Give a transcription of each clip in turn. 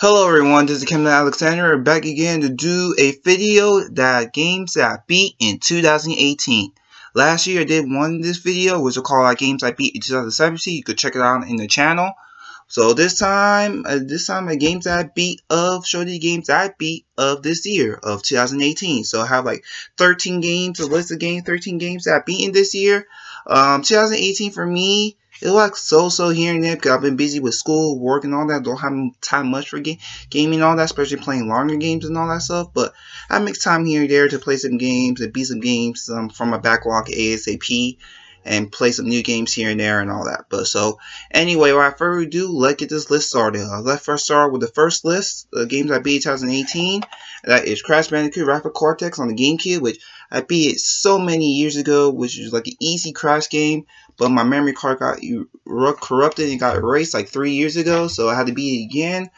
Hello everyone, this is Captain Alexander back again to do a video that games that I beat in 2018. Last year I did one of this video which was called games I beat in 2017. You could check it out in the channel. So this time my games that I beat of show the games that I beat of this year of 2018. So I have like 13 games, a list of games, 13 games that I beat in this year. 2018 for me, it was like so here and there because I've been busy with school, work, and all that. Don't have time much for gaming and all that, especially playing longer games and all that stuff. But I make time here and there to play some games and beat some games from my backlog ASAP and play some new games here and there and all that. But so anyway, without further ado, let's get this list started. Let's first start with the first list of games I beat in 2018. That is Crash Bandicoot Rapid Cortex on the GameCube, which I beat it so many years ago, which is like an easy Crash game. But my memory card got corrupted and got erased like 3 years ago, so I had to beat it again.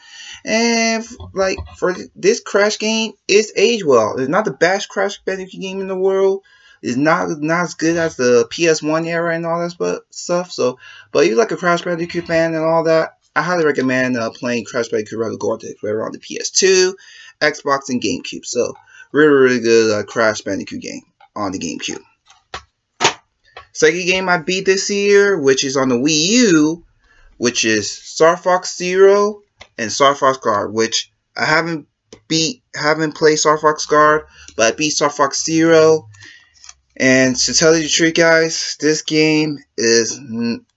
And like for this Crash game, it's aged well. It's not the best Crash Bandicoot game in the world. It's not as good as the PS1 era and all that stuff. So, but you're like a Crash Bandicoot fan and all that, I highly recommend playing Crash Bandicoot Rapid Cortex on the PS2, Xbox, and GameCube. So, really good Crash Bandicoot game on the GameCube. Second game I beat this year, which is on the Wii U, which is Star Fox Zero and Star Fox Guard, which I haven't played Star Fox Guard, but I beat Star Fox Zero. And to tell you the truth, guys, this game is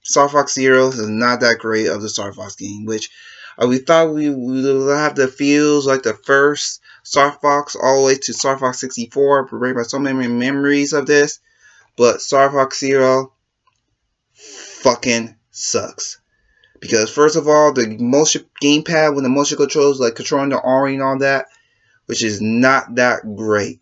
Star Fox Zero is not that great of the Star Fox game, which we thought we would have the feels like the first Star Fox all the way to Star Fox 64, bring back so many memories of this. But Star Fox Zero fucking sucks. Because first of all, the motion gamepad with the motion controls, like controlling the army and all that, which is not that great.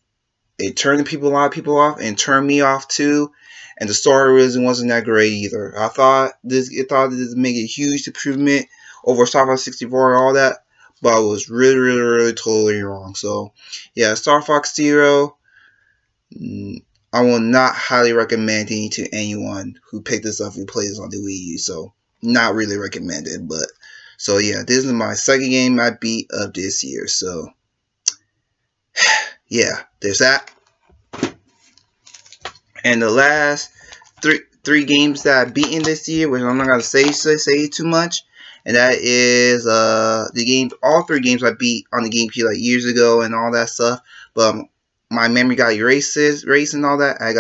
It turned a lot of people off and turned me off too. And the story wasn't that great either. I thought this would make a huge improvement over Star Fox 64 and all that, but I was really totally wrong. So yeah, Star Fox Zero, I will not highly recommend it to anyone who picked this up and plays this on the Wii U. So not really recommended. But so yeah, this is my second game I beat of this year. So yeah, there's that. And the last three games that I beaten this year, which I'm not gonna say too much, and that is all three games I beat on the GameCube like years ago and all that stuff. But my memory got erased and all that. I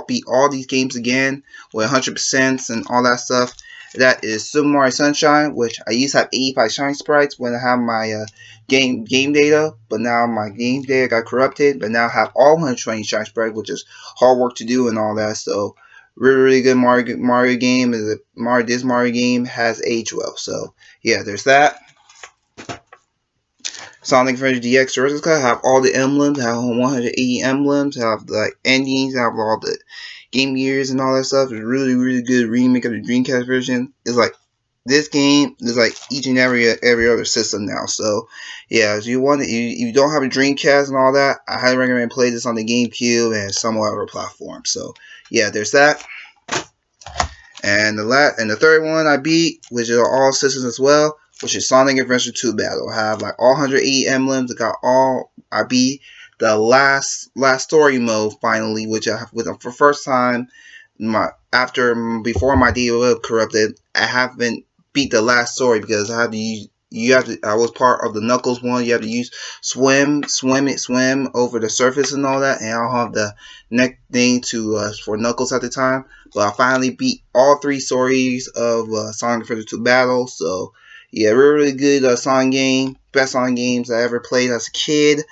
beat all these games again with 100% and all that stuff. That is Super Mario Sunshine, which I used to have 85 shine sprites when I have my game data, but now my game data got corrupted. But now I have all 120 shine sprites, which is hard work to do and all that. So really good Mario game. This Mario game has aged well. So yeah, there's that. Sonic Adventure DX Director's Cut, have all the emblems, have 180 emblems, have like endings, have all the game years and all that stuff. It's really good remake of the Dreamcast version. It's like this game is like each and every other system now. So yeah, if you don't have a Dreamcast and all that, I highly recommend play this on the GameCube and some other platform. So yeah, there's that. And the third one I beat, which are all systems as well, which is Sonic Adventure 2 Battle. I have like all 180 emblems. I beat the last story mode finally, which I have with them for first time. Before my data was corrupted, I haven't beat the last story because I was part of the Knuckles one. You have to use swim over the surface and all that, and I don't have the next thing for Knuckles at the time. But I finally beat all three stories of Sonic Adventure 2 Battle. So yeah, really good Sonic game. Best Sonic games I ever played as a kid.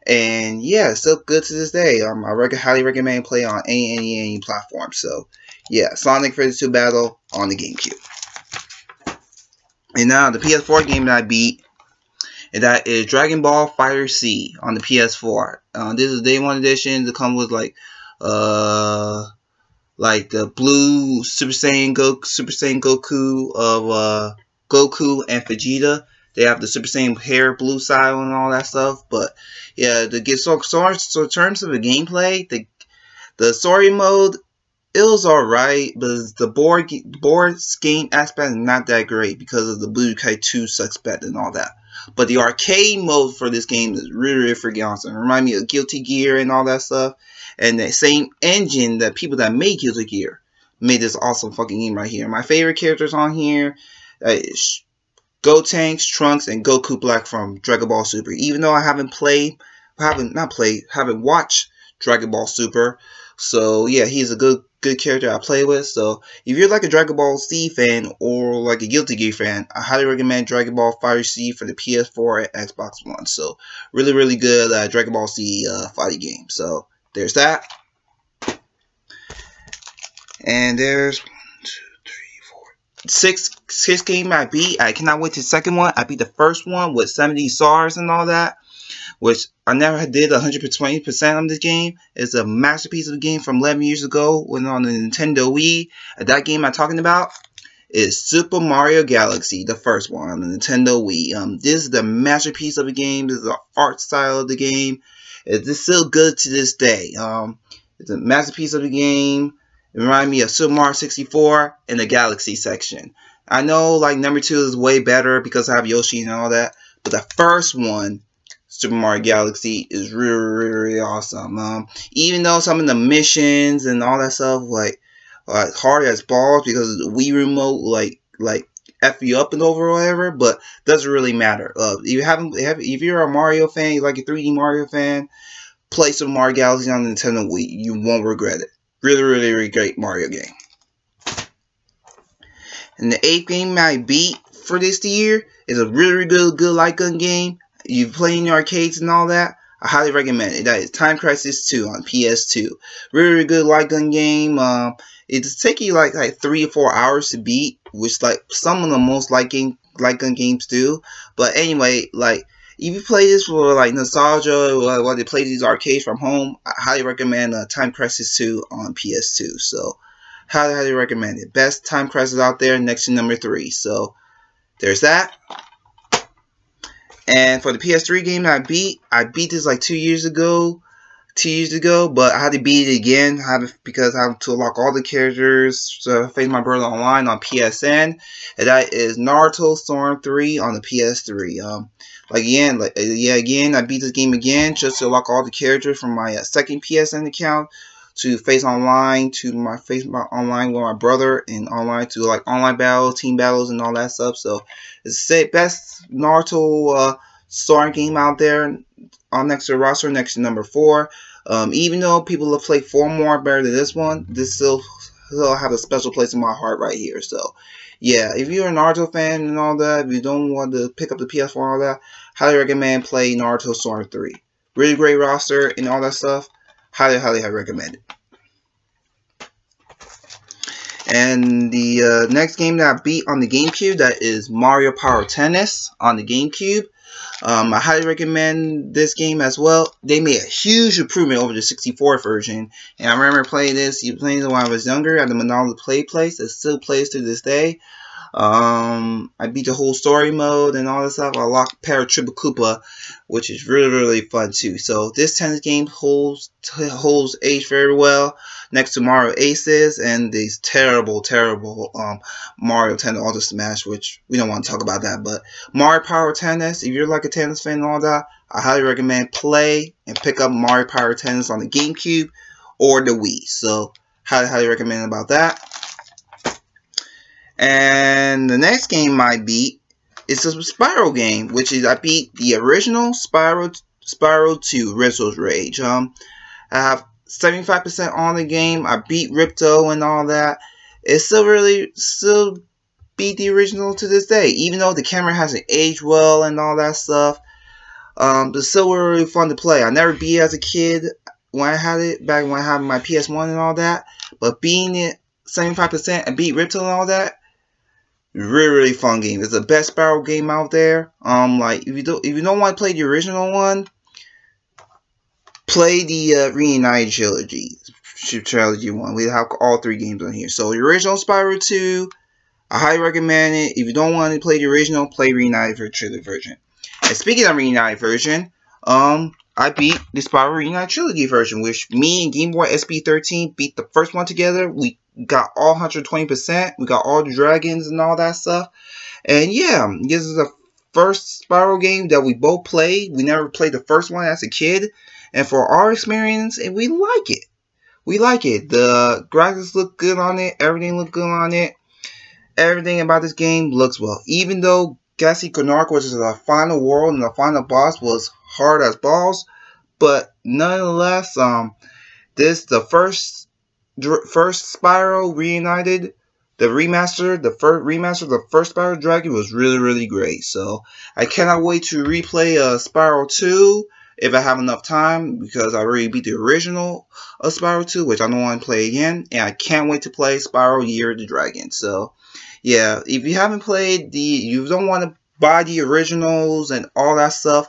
And yeah, still good to this day. I highly recommend play on any platform. So yeah, Sonic Adventure 2 Battle on the GameCube. And now the PS4 game that I beat, and that is Dragon Ball Fighter C on the PS4. This is Day 1 edition. It comes with like the blue Super Saiyan Goku of Goku and Vegeta. They have the Super Saiyan hair blue style and all that stuff. But yeah, so in terms of the gameplay, the story mode, it was alright, but the board game aspect is not that great because of the Budokai 2 aspect and all that. But the arcade mode for this game is really freaking awesome. It reminds me of Guilty Gear and all that stuff. And that same engine that people that made Guilty Gear made this awesome fucking game right here. My favorite characters on here is Gotenks, Trunks, and Goku Black from Dragon Ball Super. Even though I haven't watched Dragon Ball Super. So yeah, he's a good character I play with. So if you're like a Dragon Ball Z fan or like a Guilty Gear fan, I highly recommend Dragon Ball FighterZ for the PS4 and Xbox One. So really good Dragon Ball Z fighting game. So there's that. And there's 1, 2, 3, 4, 6 games I beat. I cannot wait to the second one. I beat the first one with 70 stars and all that, which I never did 120% of this game. It's a masterpiece of a game from 11 years ago when on the Nintendo Wii. That game I'm talking about is Super Mario Galaxy, the first one on the Nintendo Wii. This is the masterpiece of the game. This is the art style of the game. It's still good to this day. It's a masterpiece of the game. It reminds me of Super Mario 64 in the Galaxy section. I know like number 2 is way better because I have Yoshi and all that, but the first one, Super Mario Galaxy, is really awesome. Even though some of the missions and all that stuff like hard as balls because of the Wii remote like F you up and over or whatever, but doesn't really matter. If you're a Mario fan, like a 3D Mario fan, play Super Mario Galaxy on the Nintendo Wii. You won't regret it. Really great Mario game. And the 8th game I beat for this year is a really good light gun game. You play in the arcades and all that, I highly recommend it. That is Time Crisis 2 on PS2. Really good light gun game. It's taking you like 3 or 4 hours to beat, which like some of the most light gun games do. But anyway, like if you play this for like nostalgia while they play these arcades from home, I highly recommend Time Crisis 2 on PS2. So highly recommend it. Best Time Crisis out there, next to number 3. So there's that. And for the PS3 game I beat this like 2 years ago, but I had to beat it again because I have to unlock all the characters to face my brother online on PSN, and that is Naruto Storm 3 on the PS3. Again, I beat this game again just to unlock all the characters from my second PSN account to face online online with my brother and online to like online battles, team battles, and all that stuff. So it's the best Naruto Storm game out there on next to the roster, next to number 4. Even though people have played 4 more better than this one, this still have a special place in my heart right here. So yeah, if you're a Naruto fan and all that, if you don't want to pick up the PS4 and all that, highly recommend play Naruto Storm 3. Really great roster and all that stuff. Highly recommend it. And the next game that I beat on the GameCube, that is Mario Power Tennis on the GameCube. I highly recommend this game as well. They made a huge improvement over the 64 version. And I remember playing this when I was younger at the Monolith Play place. It still plays to this day. I beat the whole story mode and all this stuff. I locked Paratrooper Koopa, which is really fun too. So this tennis game holds age very well next to Mario Aces and these terrible Mario Tennis Ultra Smash, which we don't want to talk about that. But Mario Power Tennis, if you're like a tennis fan and all that, I highly recommend play and pick up Mario Power Tennis on the GameCube or the Wii. So highly recommend about that. And the next game I beat is a Spyro game, which is I beat the original Spyro 2 Rizzo's Rage. I have 75% on the game. I beat Ripto and all that. It still beat the original to this day, even though the camera hasn't aged well and all that stuff. It's still really fun to play. I never beat it as a kid when I had it back when I had my PS1 and all that, but beating it 75% and beat Ripto and all that. Really fun game. It's the best Spyro game out there. Like if you don't want to play the original one, play the Reunited trilogy one. We have all 3 games on here. So the original Spyro 2, I highly recommend it. If you don't want to play the original, play Reunited trilogy version. And speaking of Reunited version, I beat the Spyro Reunited trilogy version, which me and Game Boy SP13 beat the first one together. We got all 120%. We got all the dragons and all that stuff. And yeah, this is a first Spyro game that we both played. We never played the first one as a kid. And for our experience, and we like it. We like it. The graphics look good on it. Everything look good on it. Everything about this game looks well. Even though Galaxy Gnark, which is the final world and the final boss, was hard as balls. But nonetheless, this the first Spyro Reunited. The remaster, the first Spyro Dragon was really great. So I cannot wait to replay Spyro 2 if I have enough time, because I already beat the original of Spyro 2, which I don't want to play again, and I can't wait to play Spyro Year of the Dragon. So yeah, if you haven't played you don't want to buy the originals and all that stuff,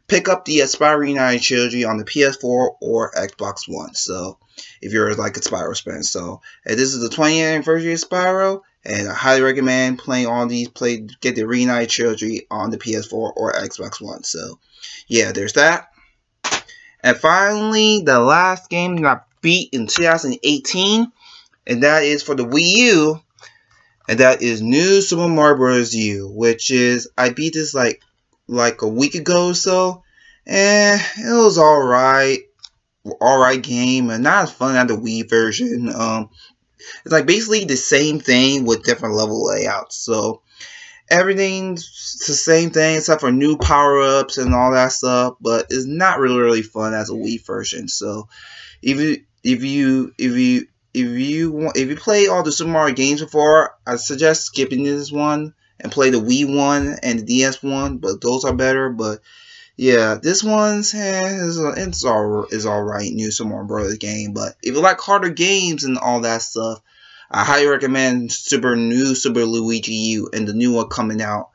pick up the Spyro Reunited trilogy on the PS4 or Xbox One. So if you're like a Spyro fan. So and this is the 20th anniversary of Spyro, and I highly recommend playing all these. Get the Reunited trilogy on the PS4 or Xbox One. So yeah, there's that. And finally, the last game that I beat in 2018, and that is for the Wii U, and that is New Super Mario Bros. U, which is, I beat this like a week ago or so, and it was alright game, and not as fun as the Wii version. It's like basically the same thing with different level layouts. So everything's the same thing except for new power-ups and all that stuff, but it's not really fun as a Wii version. So if you play all the Super Mario games before, I suggest skipping this one and play the Wii one and the DS one, but those are better. But yeah, this one's is alright, New Super Mario Bros. Game. But if you like harder games and all that stuff, I highly recommend New Super Luigi U and the new one coming out,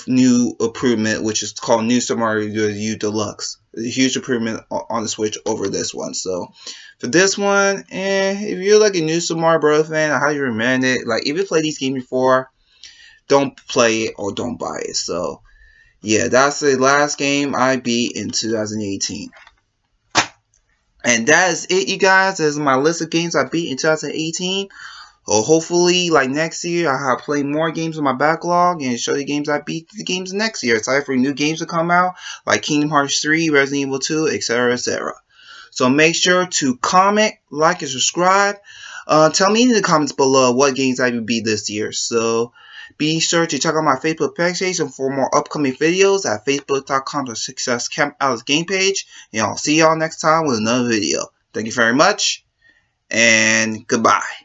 new improvement, which is called New Super Mario U Deluxe. A huge improvement on the Switch over this one. So for this one, if you're like a New Super Mario Bros. Fan, I highly recommend it. Like if you played these games before, don't play it or don't buy it. So yeah, that's the last game I beat in 2018. And that is it, you guys. This is my list of games I beat in 2018. So hopefully, like next year, I have played more games in my backlog and show you games I beat the games next year. Excited for new games to come out, like Kingdom Hearts 3, Resident Evil 2, etc., etc. So make sure to comment, like, and subscribe. Tell me in the comments below what games I beat this year. So be sure to check out my Facebook page for more upcoming videos at facebook.com/SuccessCampAlex game page. And I'll see y'all next time with another video. Thank you very much, and goodbye.